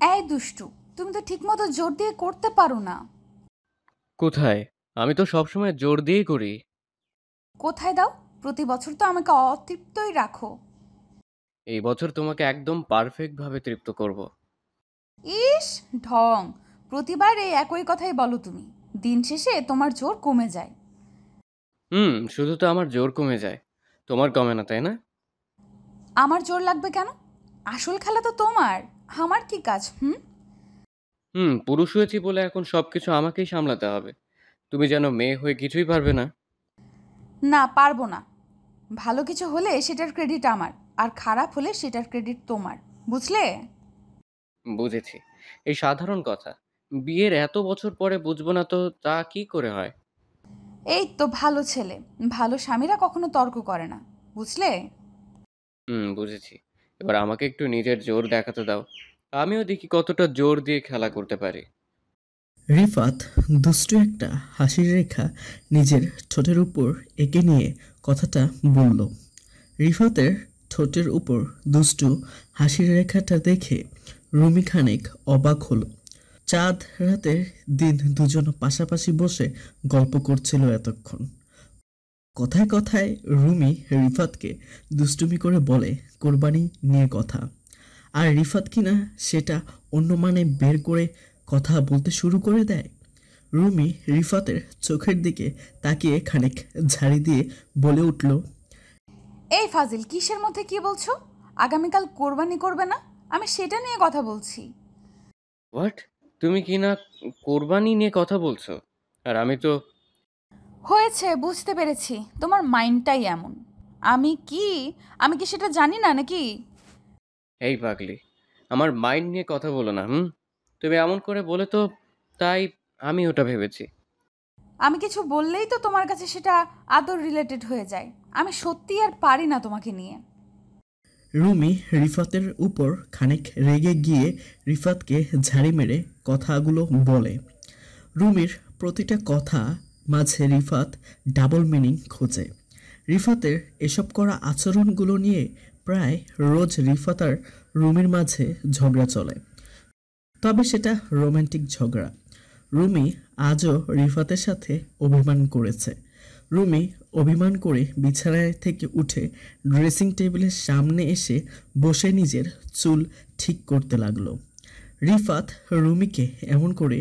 এই দুষ্টু, তুমি তো ঠিকমতো জোর দিয়ে করতে পারো না। কোথায়? আমি তো সবসময় জোর দিয়েই করি। কোথায় দাও? প্রতি বছর তো আমাকে অতৃপ্তই রাখো। এই বছর তোমাকে একদম পারফেক্ট ভাবে তৃপ্ত করব। ইস, ঢং! প্রতিবার এই একই কথাই বলো তুমি। দিন শেষে তোমার জোর কমে যায়। শুধু তো আমার জোর কমে যায়, তোমার কমে না, তাই না? আমার জোর লাগবে কেন? আসল খেলা তো তোমার। আমার কি কাজ? হুম। পুরুষ হয়েছি বলে এখন সবকিছু আমাকেই সামলাতে হবে। তুমি যেন মেয়ে হয়ে কিছুই পারবে না। না, পারবো না। ভালো কিছু হলে সেটার ক্রেডিট আমার, আর খারাপ হলে সেটার ক্রেডিট তোমার। বুঝলে? বুঝেছি। এই সাধারণ কথা। বিয়ের এত বছর পরে বুঝবো না তো তা কি করে হয়? এই তো ভালো ছেলে। ভালো স্বামীরা কখনো তর্ক করে না। বুঝলে? বুঝেছি। এবার আমাকে একটু নিজের জোর দেখাতে দাও। আমিও দেখি কতটা জোর দিয়ে খেলা করতে পারি। রিফাত দুষ্টু একটা হাসির রেখা নিজের ঠোঁটের উপর এঁকে নিয়ে কথাটা বলল। রিফাতের ঠোঁটের উপর দুষ্টু হাসির রেখাটা দেখে রুমি খানিক অবাক হলো। চাঁদ রাতের দিন দুজন পাশাপাশি বসে গল্প করছিল এতক্ষণ। কথায় কথায় রুমি রিফাতকে দুষ্টুমি করে বলে কোরবানি নিয়ে কথা, আর রিফাত কিনা সেটা অন্য মানে বের করে কথা বলতে শুরু করে দেয়। রুমি রিফাতের চোখের দিকে তাকিয়ে খানিক ঝাড়ি দিয়ে বলে উঠল, এই ফাজিল, কিসের মধ্যে কি বলছো? আগামীকাল কোরবানি করবে না? আমি সেটা নিয়ে কথা বলছি। হোয়াট? তুমি কি না কোরবানি নিয়ে কথা বলছো? আর আমি তো... হয়েছে, বুঝতে পেরেছি। তোমার মাইন্ডটাই এমন। আমি কি আমি কি সেটা জানি না নাকি? এই পাগলি, আমার মাইন্ড নিয়ে কথা বলো না। তুমি এমন করে বলে তো, তাই আমি ওটা ভেবেছি। আমি কিছু বললেই তো তোমার কাছে সেটা আদর রিলেটেড হয়ে যায়। আমি সত্যি আর পারি না তোমাকে নিয়ে। রুমি রিফাতের উপর খানিক রেগে গিয়ে রিফাতকে ঝাড়ি মেরে কথাগুলো বলে। রুমির প্রতিটা কথা মাঝে রিফাত ডাবল মিনিং খোঁজে। রিফাতের এসব করা আচরণগুলো নিয়ে প্রায় রোজ রিফাত আর রুমির মাঝে ঝগড়া চলে, তবে সেটা রোমান্টিক ঝগড়া। রুমি আজও রিফাতের সাথে অভিমান করেছে। রুমি অভিমান করে বিছানায় থেকে উঠে ড্রেসিং টেবিলের সামনে এসে বসে নিজের চুল ঠিক করতে লাগলো। রিফাত রুমিকে এমন করে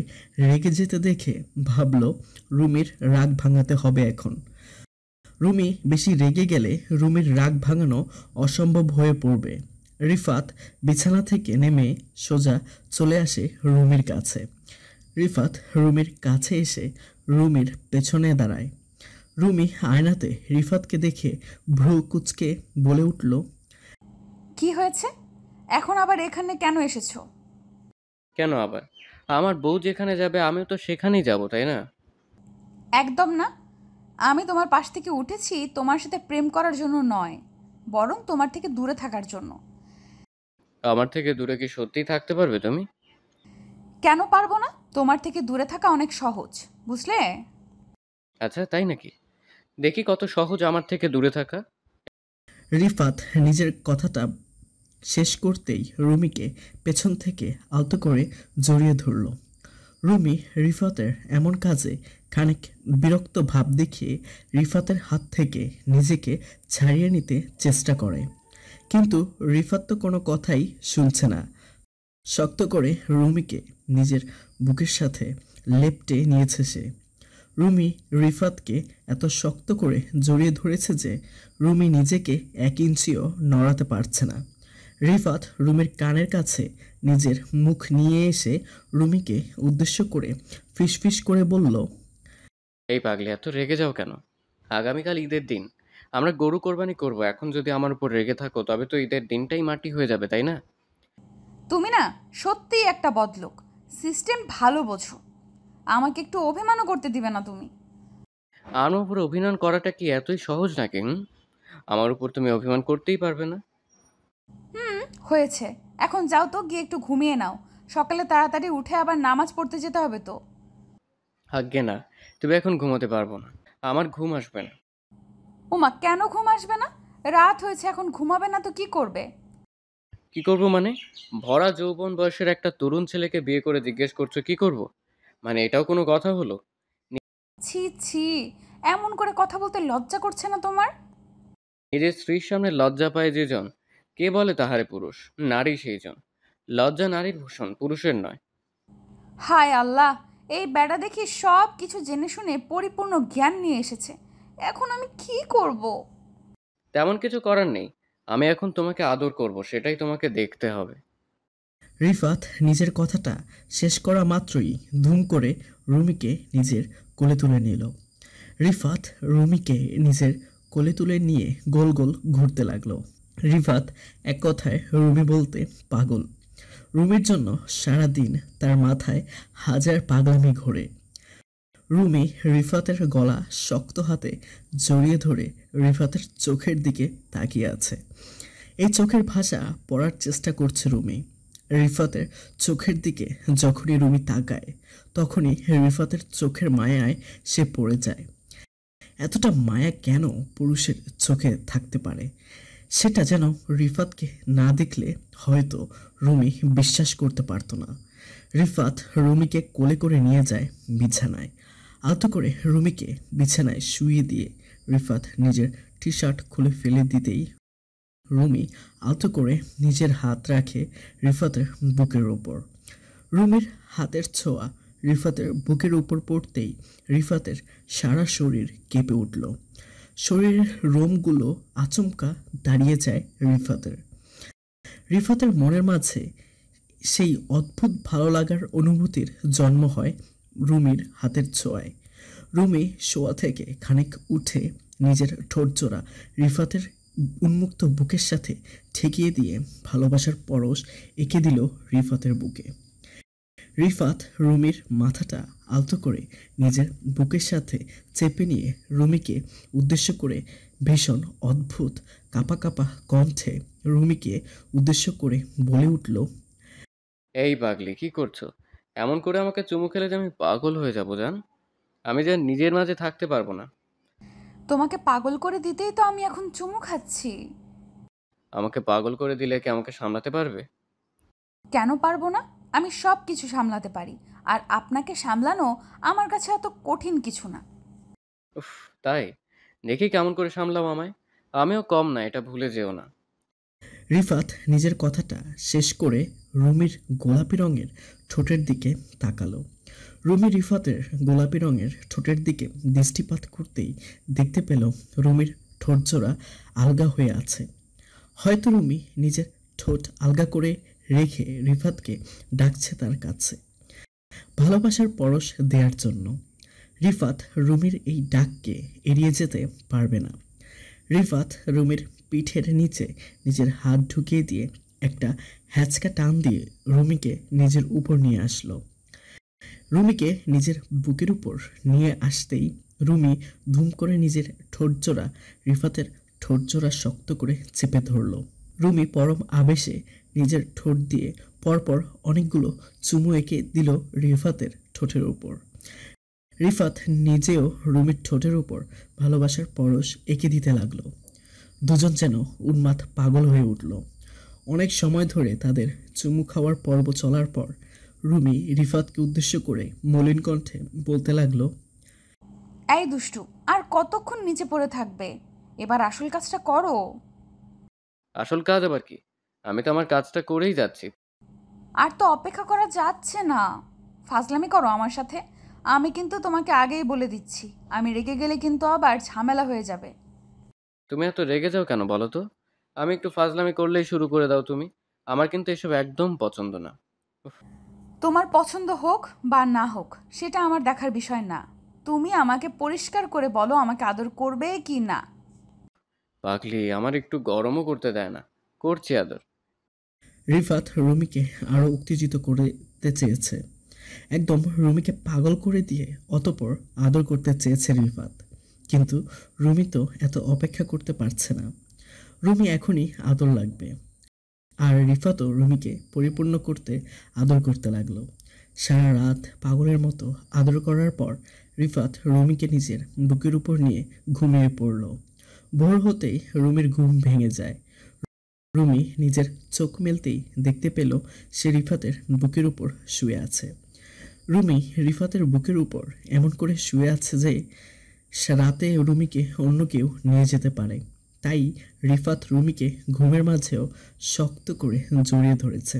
রেগে যেতে দেখে ভাবল রুমির রাগ ভাঙাতে হবে এখন। রুমি বেশি রেগে গেলে রুমির রাগ ভাঙানো অসম্ভব হয়ে পড়বে। রিফাত বিছানা থেকে নেমে সোজা চলে আসে রুমির কাছে। রিফাত রুমির কাছে এসে রুমির পেছনে দাঁড়ায়। রুমি আয়নাতে রিফাতকে দেখে ভ্রু কুঁচকে বলে উঠল, কি হয়েছে? এখন আবার এখানে কেন এসেছো? কেন আবার? আমার বউ যেখানে যাবে আমিও তো সেখানেই যাব, তাই না? একদম না। আমি তোমার পাশ থেকে উঠেছি তোমার সাথে প্রেম করার জন্য নয়, বরং তোমার থেকে দূরে থাকার জন্য। আমার থেকে দূরে কি সত্যিই থাকতে পারবে তুমি? কেন পারবো না? তোমার থেকে দূরে থাকা অনেক সহজ, বুঝলে? আচ্ছা, তাই নাকি? দেখি কত সহজ আমার থেকে দূরে থাকা। রিফাত নিজের কথাটা শেষ করতেই রুমিকে পেছন থেকে আলতো করে জড়িয়ে ধরল। রুমি রিফাতের এমন কাজে খানিক বিরক্ত ভাব দেখিয়ে রিফাতের হাত থেকে নিজেকে ছাড়িয়ে নিতে চেষ্টা করে, কিন্তু রিফাত তো কোনো কথাই শুনছে না। শক্ত করে রুমিকে নিজের বুকের সাথে লেপ্টে নিয়েছে সে। রুমি রিফাতকে এত শক্ত করে জড়িয়ে ধরেছে যে রুমি নিজেকে 1 ইঞ্চিও নড়াতে পারছে না। রিফাত রুমির কানের কাছে নিজের মুখ নিয়ে এসে রুমিকে উদ্দেশ্য করে ফিসফিস করে বলল, এই পাগলি, এত রেগে যাও কেন? আগামীকাল ঈদের দিন। আমরা গরু কোরবানি করব। এখন যদি আমার উপর রেগে থাকো তবে তো ঈদের দিনটাই মাটি হয়ে যাবে, তাই না? তুমি না সত্যিই একটা বদলোক। সিস্টেম ভালো বোঝো। আমাকে একটু অভিমানও করতে দিবে না তুমি। আমার উপর অভিমান করাটা কি এতই সহজ নাকি? আমার উপর তুমি অভিমান করতেই পারবে না। হয়েছে। এখন যাও তো, গিয়ে একটু ঘুমিয়ে নাও। সকালে তাড়াতাড়ি উঠে আবার নামাজ পড়তে যেতে হবে তো। আজ্ঞে না, তুমি এখন ঘুমোতে পারবো না। আমার ঘুম আসবে না। ওমা, কেন ঘুম আসবে না? রাত হয়েছে, এখন ঘুমাবে না তো কি করবে? কি করব মানে? ভরা যৌবন বয়সের একটা তরুণ ছেলেকে বিয়ে করে জিজ্ঞেস করছো কি করব? মানে এটাও কোনো কথা হলো? ছি ছি, এমন করে কথা বলতে লজ্জা করছে না তোমার? নিজের স্ত্রীর সামনে লজ্জা পায় যে জন, কে বলে তাহারে পুরুষ? নারী সেই জন। লজ্জা নারীর ভূষণ, পুরুষের নয়। হায় আল্লাহ, এই বেড়া দেখি সব কিছু জেনে শুনে পরিপূর্ণ জ্ঞান নিয়ে এসেছে। এখন আমি কি করব? তেমন কিছু করার নেই। আমি এখন তোমাকে আদর করব, সেটাই তোমাকে দেখতে হবে। রিফাত নিজের কথাটা শেষ করা মাত্রই ধুম করে রুমিকে নিজের কোলে তুলে নিল। রিফাত রুমিকে নিজের কোলে তুলে নিয়ে গোল গোল ঘুরতে লাগলো। রিফাত এক কথায় রুমি বলতে পাগল। রুমির জন্য সারাদিন তার মাথায় হাজার পাগলামি ঘোরে। রুমি রিফাতের গলা শক্ত হাতে জড়িয়ে ধরে রিফাতের চোখের দিকে তাকিয়ে আছে। এই চোখের ভাষা পড়ার চেষ্টা করছে রুমি। রিফাতের চোখের দিকে যখনই রুমি তাকায় তখনই রিফাতের চোখের মায়ায় সে পড়ে যায়। এতটা মায়া কেন পুরুষের চোখে থাকতে পারে সেটা যেন রিফাতকে না দেখলে হয়তো রুমি বিশ্বাস করতে পারতো না। রিফাত রুমিকে কোলে করে নিয়ে যায় বিছানায়। আলতো করে রুমিকে বিছানায় শুইয়ে দিয়ে রিফাত নিজের টি শার্ট খুলে ফেলে দিতেই রুমি আলতো করে নিজের হাত রাখে রিফাতের বুকের ওপর। রুমির হাতের ছোঁয়া রিফাতের বুকের উপর পড়তেই রিফাতের সারা শরীর কেঁপে উঠল। শরীরের রোমগুলো আচমকা দাঁড়িয়ে যায় রিফাতের। রিফাতের মনের মাঝে সেই অদ্ভুত ভালো লাগার অনুভূতির জন্ম হয় রুমির হাতের ছোঁয়ায়। রুমি শোয়া থেকে খানিক উঠে নিজের ঠোঁটজোড়া রিফাতের উন্মুক্ত বুকের সাথে ঠেকিয়ে দিয়ে ভালোবাসার পরশ এঁকে দিল রিফাতের বুকে। রিফাত রুমির মাথাটা আলতো করে নিজের বুকের সাথে চেপে নিয়ে রুমিকে উদ্দেশ্য করে ভীষণ অদ্ভুত কাঁপা কাঁপা কণ্ঠে রুমিকে উদ্দেশ্য করে বলে উঠল, এই পাগলি, কি করছো? এমন করে আমাকে চুমু খেলে যে আমি পাগল হয়ে যাব জান। আমি যে নিজের মাঝে থাকতে পারবো না। তোমাকে পাগল করে দিতেই তো আমি এখন চুমু খাচ্ছি। আমাকে পাগল করে দিলে কি আমাকে সামলাতে পারবে? কেন পারবো না? আমি সব কিছু সামলাতে পারি। আর আপনাকে সামলানো আমার কাছে এত কঠিন কিছু না। উফ, তাই? দেখি কেমন করে সামলাও আমায়। আমিও কম না, এটা ভুলে যেও না। রিফাত নিজের কথাটা শেষ করে রুমির গোলাপি রঙের ঠোঁটের দিকে তাকালো। রুমি রিফাতের গোলাপি রঙের ঠোঁটের দিকে দৃষ্টিপাত করতেই দেখতে পেল রুমির ঠোঁটজোড়া আলগা হয়ে আছে। হয়তো রুমি নিজের ঠোঁট আলগা করে রেখে রিফাতকে ডাকছে তার কাছে ভালোবাসার পরশ দেওয়ার জন্য। রিফাত রুমির এই ডাককে এড়িয়ে যেতে পারবে না। রিফাত রুমির পিঠের নিচে নিজের হাত ঢুকিয়ে দিয়ে একটা হ্যাচকা টান দিয়ে রুমিকে নিজের উপর নিয়ে আসলো। রুমিকে নিজের বুকের উপর নিয়ে আসতেই রুমি ধুম করে নিজের ঠোঁটজোড়া রিফাতের ঠোঁটজোড়া শক্ত করে চেপে ধরল। রুমি পরম আবেশে নিজের ঠোঁট দিয়ে পরপর অনেকগুলো চুমু এঁকে দিল রিফাতের ঠোঁটের উপর। রিফাত নিজেও রুমির ঠোঁটের উপর ভালোবাসার পরশ এঁকে দিতে লাগলো। দুজন যেন উন্মাদ পাগল হয়ে উঠল। অনেক সময় ধরে তাদের চুমু খাওয়ার পর্ব চলার পর রুমি রিফাতকে উদ্দেশ্য করে মলিন কণ্ঠে বলতে লাগলো, এই দুষ্টু, আর কতক্ষণ নিচে পড়ে থাকবে? এবার আসল কাজটা করো। আসল কাজ আবার কি? আমি তো আমার কাজটা করেই যাচ্ছি। আর তো অপেক্ষা করা যাচ্ছে না। ফাজলামি করো আমার সাথে। আমি কিন্তু তোমাকে আগেই বলে দিচ্ছি, আমি রেগে গেলে কিন্তু আবার ঝামেলা হয়ে যাবে। তুমি এত রেগে যাও কেন বলো তো? আমি একটু ফাজলামি করলেই শুরু করে দাও তুমি। আমার কিন্তু এসব একদম পছন্দ না। উফ, তোমার পছন্দ হোক বা না হোক সেটা আমার দেখার বিষয় না। তুমি আমাকে পরিষ্কার করে বলো আমাকে আদর করবে কি না। পাগলি, আমার একটু গরমও করতে দেয় না। করছি আদর। রিফাত রুমিকে আরও উত্তেজিত করতে চেয়েছে। একদম রুমিকে পাগল করে দিয়ে অতপর আদর করতে চেয়েছে রিফাত। কিন্তু রুমি তো এত অপেক্ষা করতে পারছে না। রুমি এখনই আদর লাগবে। আর রিফাতও রুমিকে পরিপূর্ণ করতে আদর করতে লাগলো। সারা রাত পাগলের মতো আদর করার পর রিফাত রুমিকে নিজের বুকের উপর নিয়ে ঘুমিয়ে পড়ল। ভোর হতেই রুমির ঘুম ভেঙে যায়। রুমি নিজের চোখ মেলতেই দেখতে পেল সে রিফাতের বুকের উপর শুয়ে আছে। রুমি রিফাতের বুকের উপর এমন করে শুয়ে আছে যে রাতে রুমিকে অন্য কেউ নিয়ে যেতে পারে। তাই রিফাত রুমিকে ঘুমের মাঝেও শক্ত করে জড়িয়ে ধরেছে।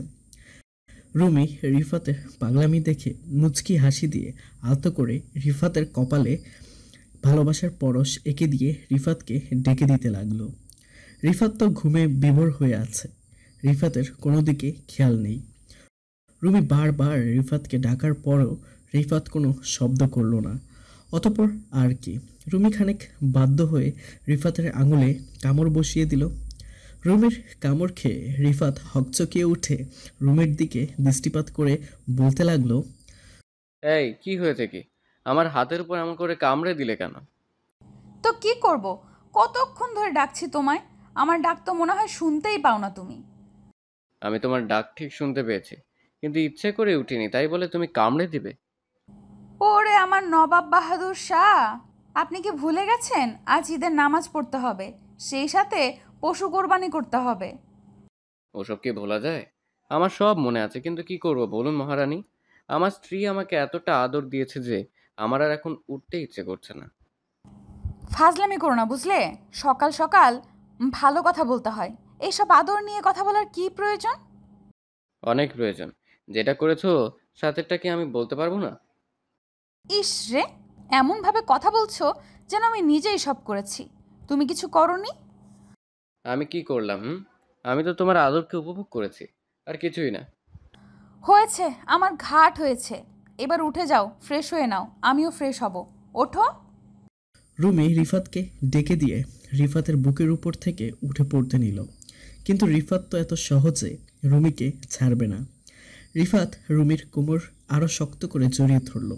রুমি রিফাতের পাগলামি দেখে মুচকি হাসি দিয়ে আলতো করে রিফাতের কপালে ভালোবাসার পরশ এঁকে দিয়ে রিফাতকে ডেকে দিতে লাগলো। রিফাত তো ঘুমে বিভোর হয়ে আছে, রিফাতের কোনো দিকে খেয়াল নেই। রুমি বারবার রিফাতকে ডাকার পরও রিফাত কোনো শব্দ করল না। অতঃপর আর কি, রুমি খানিক বাধ্য হয়ে রিফাতের আঙুলে কামড় বসিয়ে দিল। রুমির কামড় খেয়ে রিফাত হকচকিয়ে উঠে রুমির দিকে দৃষ্টিপাত করে বলতে লাগলো, এই কি হয়েছে কি? আমার হাতের উপর এমন করে কামড়ে দিলে কেন? তো কি করব? কতক্ষণ ধরে ডাকছি তোমায়, আমার ডাক তো মনে হয় শুনতেই পাও না তুমি। আমি তোমার ডাক ঠিক শুনতে পেয়েছি, কিন্তু ইচ্ছে করে উঠিনি, তাই বলে তুমি কামড়ে দিবে? ওরে আমার নবাব বাহাদুর শাহ, আপনি কি ভুলে গেছেন আজ ঈদের নামাজ পড়তে হবে, সেই সাথে পশু কোরবানি করতে হবে? ওসব কি ভোলা যায়? আমার সব মনে আছে, কিন্তু কি করব বলুন মহারানী। আমার স্ত্রী আমাকে এতটা আদর দিয়েছে যে আমার আর এখন উঠতে ইচ্ছে করছে না। ফাজলামি করো না বুঝলে, সকাল সকাল ভালো কথা বলতে হয়, এইসব আদর নিয়ে কথা বলার কি প্রয়োজন? অনেক প্রয়োজন। যেটা করেছো সাথেরটা কি আমি বলতে পারবো না? ইস রে, এমনভাবে কথা বলছো যেন আমি নিজেই সব করেছি। তুমি কিছু করনি? আমি কি করলাম? আমি তো তোমার আদরকে উপভোগ করেছি, আর কিছুই না। হয়েছে, আমার ঘাট হয়েছে, এবার উঠে যাও, ফ্রেশ হয়ে নাও, আমিও ফ্রেশ হব। ওঠো। রুমি রিফাতকে ডেকে দিয়ে রিফাতের বুকের উপর থেকে উঠে পড়তে নিল। কিন্তু রিফাত তো এত সহজে রুমিকে ছাড়বে না। রিফাত রুমির কোমর আরও শক্ত করে জড়িয়ে ধরল।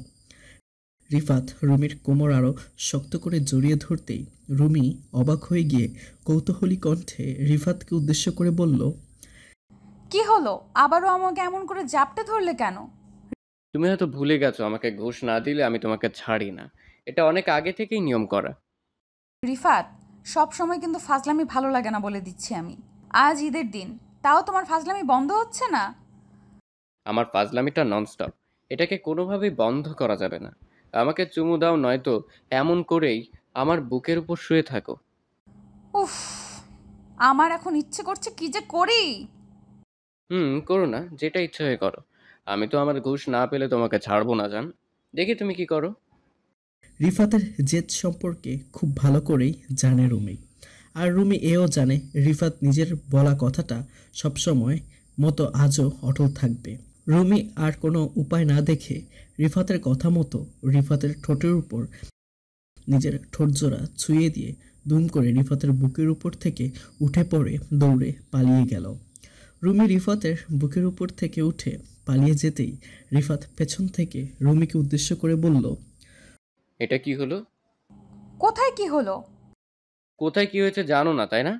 রিফাত রুমির কোমর আরও শক্ত করে জড়িয়ে ধরতেই রুমি অবাক হয়ে গিয়ে কৌতূহলী কণ্ঠে রিফাতকে উদ্দেশ্য করে বলল, কি হলো, আবারও আমাকে এমন করে জাপটে ধরলে কেন? তুমি হয়তো ভুলে গেছো, আমাকে ঘুষ না দিলে আমি তোমাকে ছাড়ি না। এটা অনেক আগে থেকেই নিয়ম করা। রিফাত, সব সময় কিন্তু ফাজলামি ভালো লাগে না বলে দিচ্ছি আমি। আজ ঈদের দিন, তাও তোমার ফাজলামি বন্ধ হচ্ছে না। আমার ফাজলামিটা ননস্টপ, এটাকে কোনোভাবেই বন্ধ করা যাবে না। আমাকে চুমু দাও, নয়তো এমন করেই আমার বুকের উপর শুয়ে থাকো। উফ, আমার এখন ইচ্ছে করছে কি যে করি। করো না, যেটা ইচ্ছে হয়ে করো। আমি তো আমার ঘুষ না পেলে তোমাকে ছাড়বো না, জান। দেখি তুমি কি করো। রিফাতের জেদ সম্পর্কে খুব ভালো করেই জানে রুমি। আর রুমি এও জানে রিফাত নিজের বলা কথাটা সবসময় মতো আজও অটল থাকবে। রুমি আর কোনো উপায় না দেখে রিফাতের কথা মতো রিফাতের ঠোঁটের উপর নিজের ঠোঁটজোড়া ছুঁয়ে দিয়ে দুম করে রিফাতের বুকের উপর থেকে উঠে পড়ে দৌড়ে পালিয়ে গেল। রুমি রিফাতের বুকের উপর থেকে উঠে পালিয়ে যেতেই রিফাত পেছন থেকে রুমিকে উদ্দেশ্য করে বলল, এটা কি হলো? কোথায় কি হলো? কোথায় কি হয়েছে জানো না, তাই না?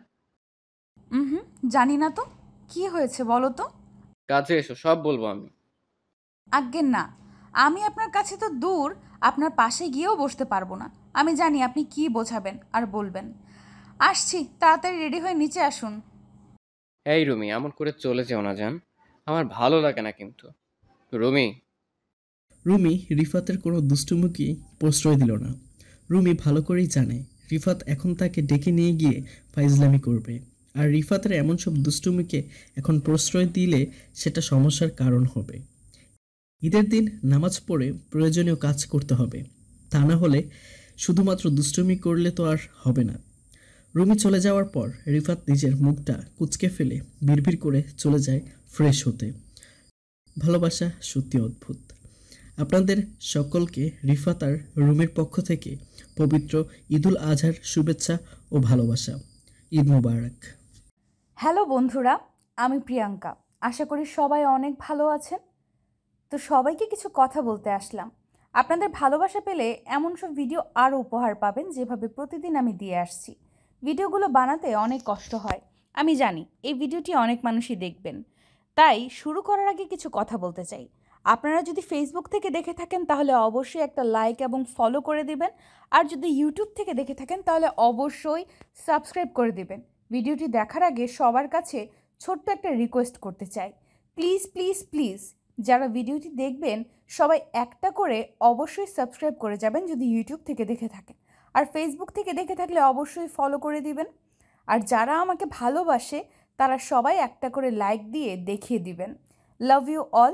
হুম, জানি না তো, কি হয়েছে বলো তো। কাছে এসো, সব বলবো আমি। আজ্ঞে না, আমি আপনার কাছে তো দূর, আপনার পাশে গিয়েও বসতে পারবো না। আমি জানি আপনি কি বোঝাবেন আর বলবেন। আসছি, তাড়াতাড়ি রেডি হয়ে নিচে আসুন। এই রুমি, এমন করে চলে যেও না, জান। আমার ভালো লাগে না কিন্তু। রুমি। রুমি রিফাতের কোনো দুষ্টুমুখী প্রশ্রয় দিল না। রুমি ভালো করেই জানে রিফাত এখন তাকে ডেকে নিয়ে গিয়ে ফাইজলামি করবে, আর রিফাতের এমন সব দুষ্টুমিকে এখন প্রশ্রয় দিলে সেটা সমস্যার কারণ হবে। ঈদের দিন নামাজ পড়ে প্রয়োজনীয় কাজ করতে হবে, তা না হলে শুধুমাত্র দুষ্টুমি করলে তো আর হবে না। রুমি চলে যাওয়ার পর রিফাত নিজের মুখটা কুঁচকে ফেলে বিড়বিড় করে চলে যায় ফ্রেশ হতে। ভালোবাসা সত্যি অদ্ভুত। আপনাদের সকলকে রিফাত আর রুমের পক্ষ থেকে পবিত্র ঈদুল আজহার শুভেচ্ছা ও ভালোবাসা। ঈদ মোবারক। হ্যালো বন্ধুরা, আমি প্রিয়াঙ্কা। আশা করি সবাই অনেক ভালো আছেন। তো সবাইকে কিছু কথা বলতে আসলাম। আপনাদের ভালোবাসা পেলে এমন সব ভিডিও আরও উপহার পাবেন, যেভাবে প্রতিদিন আমি দিয়ে আসছি। ভিডিওগুলো বানাতে অনেক কষ্ট হয়, আমি জানি। এই ভিডিওটি অনেক মানুষই দেখবেন, তাই শুরু করার আগে কিছু কথা বলতে চাই। আপনারা যদি ফেসবুক থেকে দেখে থাকেন তাহলে অবশ্যই একটা লাইক এবং ফলো করে দিবেন, আর যদি ইউটিউব থেকে দেখে থাকেন তাহলে অবশ্যই সাবস্ক্রাইব করে দিবেন। ভিডিওটি দেখার আগে সবার কাছে ছোট্ট একটা রিকোয়েস্ট করতে চাই, প্লিজ প্লিজ প্লিজ যারা ভিডিওটি দেখবেন সবাই একটা করে অবশ্যই সাবস্ক্রাইব করে যাবেন যদি ইউটিউব থেকে দেখে থাকেন, আর ফেসবুক থেকে দেখে থাকলে অবশ্যই ফলো করে দিবেন। আর যারা আমাকে ভালোবাসে তারা সবাই একটা করে লাইক দিয়ে দেখিয়ে দিবেন। Love you all.